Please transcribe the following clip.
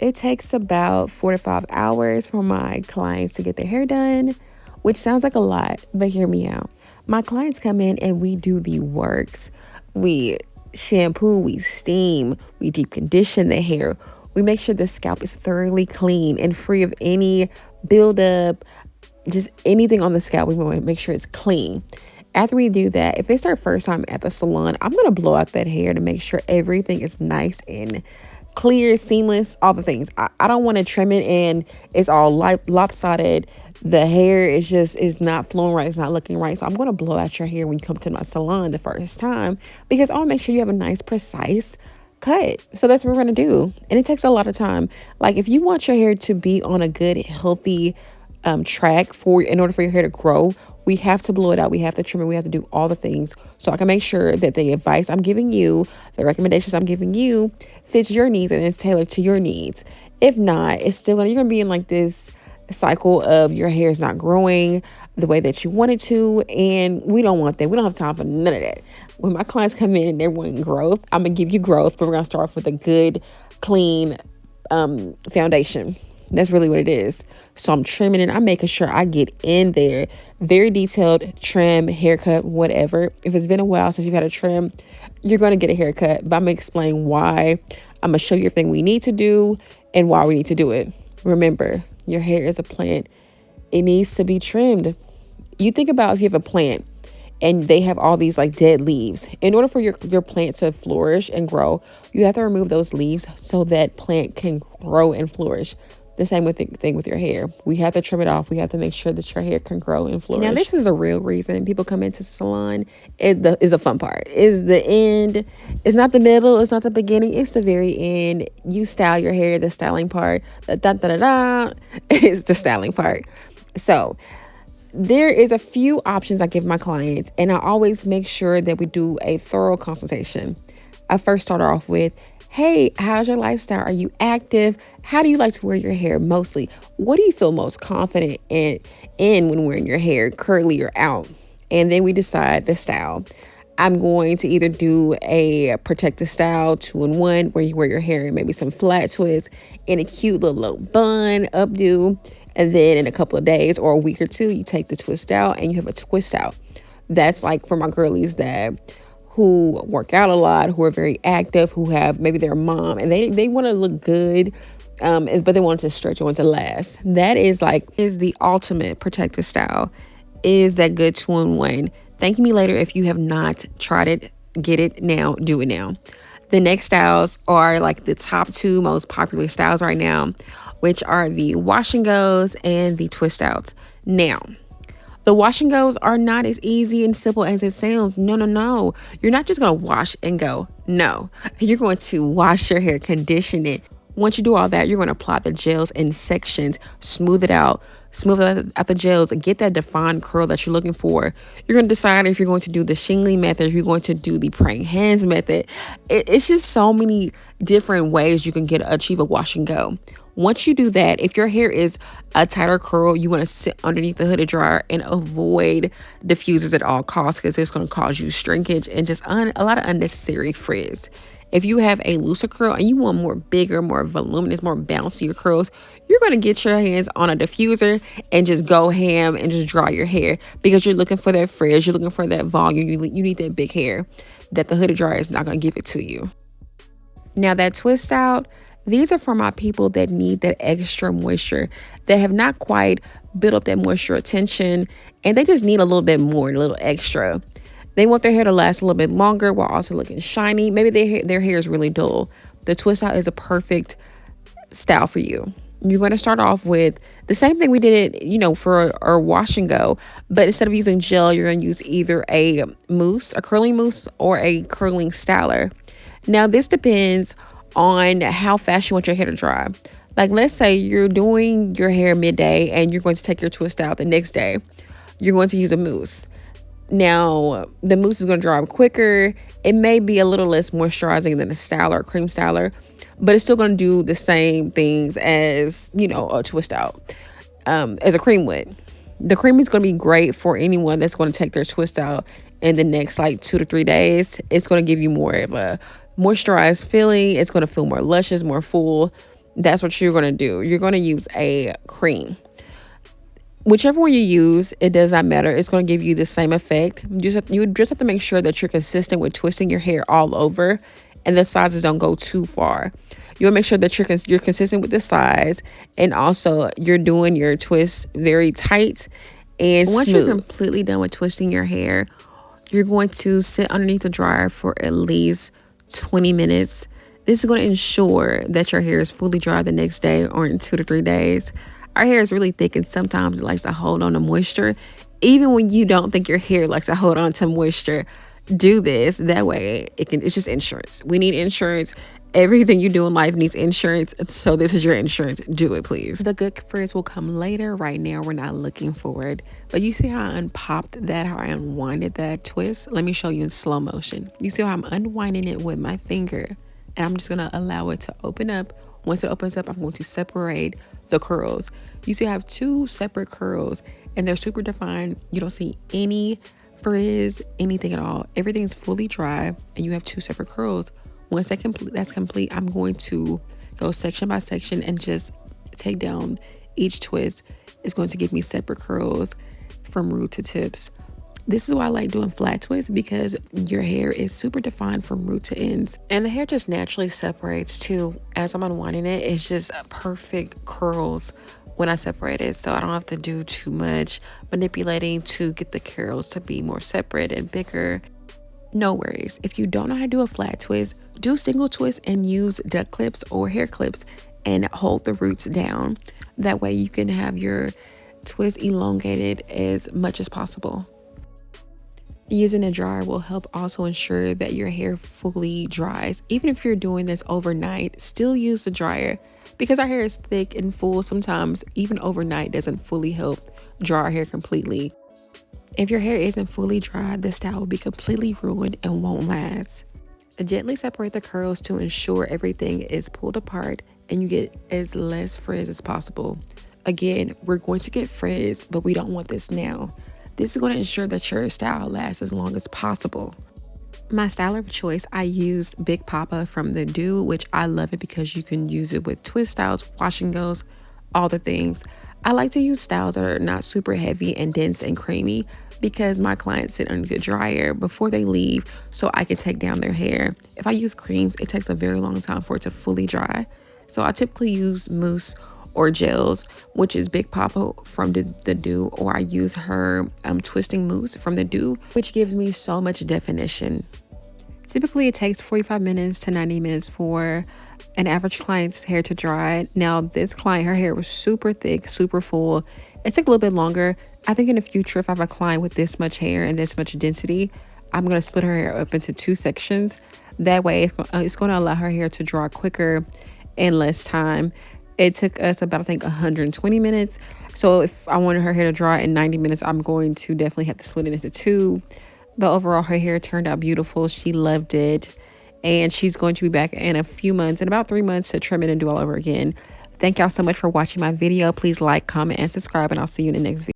it takes about 4 to 5 hours for my clients to get their hair done, which sounds like a lot, but hear me out. My clients come in and we do the works. We shampoo, we steam, we deep condition the hair. We make sure the scalp is thoroughly clean and free of any buildup, just anything on the scalp. We want to make sure it's clean. After we do that, if it's their first time at the salon, I'm going to blow out that hair to make sure everything is nice and clear, seamless, all the things. I don't want to trim it and it's all lopsided. The hair is not flowing right. It's not looking right. So I'm going to blow out your hair when you come to my salon the first time, because I want to make sure you have a nice, precise cut. So that's what we're going to do. And it takes a lot of time. Like if you want your hair to be on a good, healthy track in order for your hair to grow, we have to blow it out. We have to trim it. We have to do all the things so I can make sure that the advice I'm giving you, the recommendations I'm giving you, fits your needs and is tailored to your needs. If not, you're gonna be in like this cycle of your hair is not growing the way that you want it to, and we don't want that. We don't have time for none of that. When my clients come in and they're wanting growth, I'm gonna give you growth, but we're gonna start off with a good, clean foundation. That's really what it is. So I'm trimming it. I'm making sure I get in there. Very detailed trim, haircut, whatever. If it's been a while since you've had a trim, you're going to get a haircut. But I'm going to explain why. I'm going to show you everything we need to do and why we need to do it. Remember, your hair is a plant. It needs to be trimmed. You think about if you have a plant and they have all these like dead leaves. In order for your plant to flourish and grow, you have to remove those leaves so that plant can grow and flourish. The same thing with your hair. We have to trim it off. We have to make sure that your hair can grow and flourish. Now, this is the real reason people come into the salon. It is the fun part. Is the end. It's not the middle. It's not the beginning. It's the very end. You style your hair. The styling part. Is the styling part. So there is a few options I give my clients, and I always make sure that we do a thorough consultation. I first start off with, hey, how's your lifestyle? Are you active? How do you like to wear your hair mostly? What do you feel most confident in when wearing your hair, curly or out? And then we decide the style. I'm going to either do a protective style 2-in-1 where you wear your hair in maybe some flat twists in a cute little bun updo. And then in a couple of days or a week or two, you take the twist out and you have a twist out. That's like for my girlies who work out a lot, who are very active, who have maybe their mom and they want to look good, but they want it to stretch, they want it to last. That is the ultimate protective style, is that good 2-in-1. Thank me later if you have not tried it. Get it now, do it now. The next styles are like the top 2 most popular styles right now, which are the wash and goes and the twist outs. Now, the wash and goes are not as easy and simple as it sounds. No. You're not just going to wash and go. No, you're going to wash your hair, condition it. Once you do all that, you're going to apply the gels in sections, smooth it out the gels, and get that defined curl that you're looking for. You're going to decide if you're going to do the shingling method, if you're going to do the praying hands method. It's just so many different ways you can achieve a wash and go. Once you do that, if your hair is a tighter curl, you want to sit underneath the hooded dryer and avoid diffusers at all costs, because it's going to cause you shrinkage and just a lot of unnecessary frizz. If you have a looser curl and you want more bigger, more voluminous, more bouncier curls, you're going to get your hands on a diffuser and just go ham and just dry your hair, because you're looking for that frizz, you're looking for that volume, you need that big hair that the hooded dryer is not going to give it to you. Now that twist out, these are for my people that need that extra moisture, that have not quite built up that moisture retention, and they just need a little bit more, a little extra. They want their hair to last a little bit longer while also looking shiny. Maybe their hair is really dull. The twist out is a perfect style for you. You're going to start off with the same thing we did, for our wash and go, but instead of using gel, you're going to use either a curling mousse, or a curling styler. Now, this depends on how fast you want your hair to dry. Like, let's say you're doing your hair midday and you're going to take your twist out the next day. You're going to use a mousse. Now, the mousse is going to dry up quicker. It may be a little less moisturizing than a styler or cream styler, but it's still going to do the same things as, a twist out, as a cream would. The cream is going to be great for anyone that's going to take their twist out in the next 2 to 3 days. It's going to give you more of a moisturized feeling. It's going to feel more luscious, more full. that's what you're going to do. You're going to use a cream. Whichever one you use, it does not matter. It's going to give you the same effect. You just have to make sure that you're consistent with twisting your hair all over and the sizes don't go too far. You want to make sure that you're consistent with the size, and also you're doing your twist very tight and smooth. Once you're completely done with twisting your hair, you're going to sit underneath the dryer for at least 20 minutes. This is going to ensure that your hair is fully dry the next day or in 2 to 3 days. Our hair is really thick and sometimes it likes to hold on to moisture. Even when you don't think your hair likes to hold on to moisture, do this. That way it's just insurance. We need insurance. Everything you do in life needs insurance. So this is your insurance. Do it, please. The good frizz will come later. Right now, we're not looking for it. But you see how I unpopped that, how I unwinded that twist? Let me show you in slow motion. You see how I'm unwinding it with my finger? And I'm just going to allow it to open up. Once it opens up, I'm going to separate the curls. You see I have 2 separate curls and they're super defined. You don't see any frizz, anything at all. Everything's fully dry and you have 2 separate curls. Once that's complete, I'm going to go section by section and just take down each twist. It's going to give me separate curls from root to tips. This is why I like doing flat twists, because your hair is super defined from root to ends. And the hair just naturally separates too. As I'm unwinding it, it's just perfect curls when I separate it. So I don't have to do too much manipulating to get the curls to be more separate and bigger. No worries. If you don't know how to do a flat twist, do single twist and use duck clips or hair clips and hold the roots down. That way you can have your twist elongated as much as possible. Using a dryer will help also ensure that your hair fully dries. Even if you're doing this overnight, still use the dryer, because our hair is thick and full. Sometimes even overnight doesn't fully help dry our hair completely. If your hair isn't fully dry, the style will be completely ruined and won't last. Gently separate the curls to ensure everything is pulled apart and you get as less frizz as possible. Again, we're going to get frizz, but we don't want this now. This is going to ensure that your style lasts as long as possible. My styler of choice, I used Big Poppa from the Doux, which I love it because you can use it with twist styles, wash and goes, all the things. I like to use styles that are not super heavy and dense and creamy, because my clients sit under the dryer before they leave so I can take down their hair. If I use creams, it takes a very long time for it to fully dry. So I typically use mousse or gels, which is Big Poppa from the Doux, or I use her twisting mousse from the Doux, which gives me so much definition. Typically it takes 45 minutes to 90 minutes for an average client's hair to dry. Now this client, her hair was super thick, super full. It took a little bit longer. I think in the future, if I have a client with this much hair and this much density, I'm going to split her hair up into 2 sections. That way it's going to allow her hair to dry quicker in less time. It took us about, I think, 120 minutes. So if I wanted her hair to dry in 90 minutes, I'm going to definitely have to split it into 2. But overall, her hair turned out beautiful. She loved it. And she's going to be back in a few months, in about 3 months, to trim it and do all over again. Thank y'all so much for watching my video. Please like, comment, and subscribe, and I'll see you in the next video.